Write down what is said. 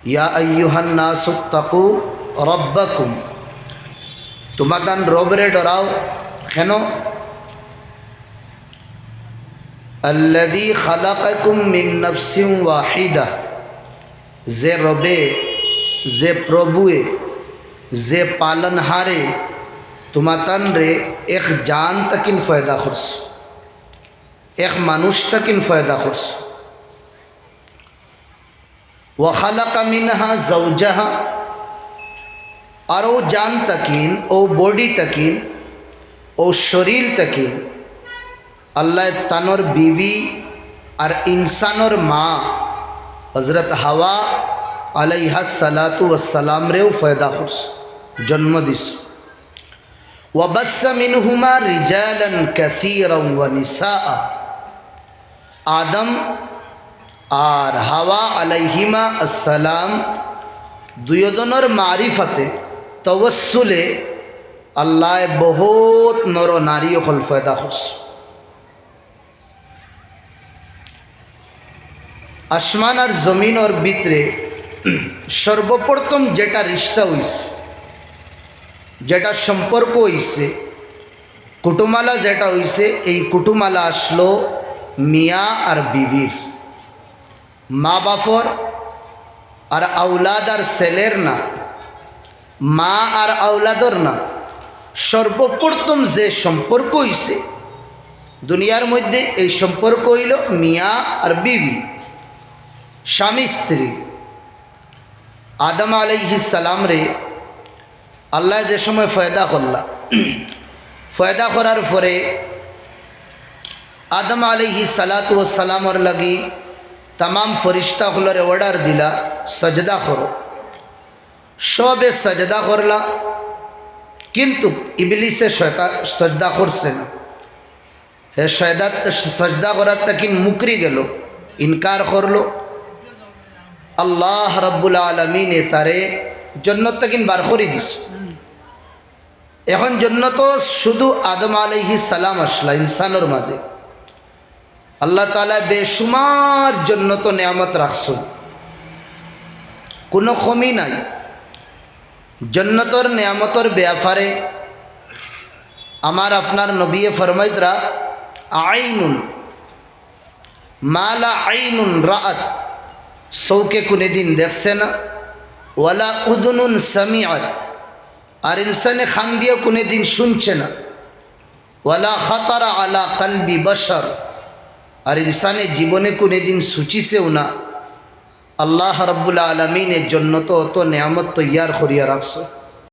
ইয়া আইয়ুহান নাসু তাকু রব্বাকুম, তোমাদান রবরে ডরাও। কেন? আল্লাযী খালাকাকুম মিন নাফসিন ওয়াহিদা, যে রবে, যে প্রভুয়ে, যে পালনহারে তোমাতান রে এক জান তাকিন ফয়দা করছ, এক মানুষ তাকিন ফয়দা করছ। ওয়া খালাকা মিনহা যাওজাহা, আর ও জান তাকিন, ও বডি তাকিন, ও শরীর তাকিন আল্লাহ তানোর বিবি আর ইনসানোর মা হজরত হাওয়া আলাইহা সালাতু ওয়াসসালাম রেও ফয়দা করছ, জন্ম দিস। ওয়াবাসসা মিনহুমা রিজালান কাসীরান ওয়া নিসাআ, আদম আর হাওয়া আলাইহিমা আসসালাম দুইজনের মারিফতে তওয়াসসুলে আল্লাহ বহুত নর নারী হল ফয়দা করছে। আসমান আর জমিন ওর ভিতরে সর্বপ্রথম যেটা রিশতা হইছে, যেটা সম্পর্ক হইছে, কুটুমালা যেটা হইছে, এই কুটুমালা আসলো মিয়া আর বিবির, মা বাপর আর আউলাদ আর ছেলের না, মা আর আউলাদর না। সর্বপ্রথম যে সম্পর্ক হইছে দুনিয়ার মধ্যে, এই সম্পর্ক হইল মিয়া আর বিবি, স্বামী স্ত্রী। আদম আলাইহিস সালাম রে আল্লাহ যে সময় ফয়দা করলা, ফয়দা করার পরে আদম আলাইহিস সালাতু ওয়াস সালামর লাগি तमाम फरिश्ता गुलोरे ऑर्डर दिला सजदा करो, सबे सजदा करला, किन्तु इबलिसे सजदा करছে না। হে सजदा করার তাকিন মুকরি গেল, ইনকার করলো। আল্লাহ রাব্বুল আলামিন তারে জান্নাত তাকিন বার করে দিস। এখন জান্নাত শুধু আদম আলাইহিস সালাম আসলা ইনসানের মাঝে। আল্লাহ তাআলা বেশুমার জন্নত নেয়ামত রাখছেন, কোনো কমি নাই। জন্নতর নেয়ামতর ব্যাপারে আমার আপনার নবী ফরমাইতরা আইনুন মালা আইনুন রাআত, চৌকে কোনে দিন দেখছে না, ওয়ালা উদুনুন সামিআত, আর ইনসানে খান দিয়ে কোনে দিন শুনছে না, ওয়ালা খাতারা আলা কলবি বশর, আর ইনসানে জীবনে কোনো দিন সুচিছেও না। আল্লাহ রাব্বুল আলামিনের জন্য তো অত নেয়ামত তৈয়ার করিয়া রাখছে।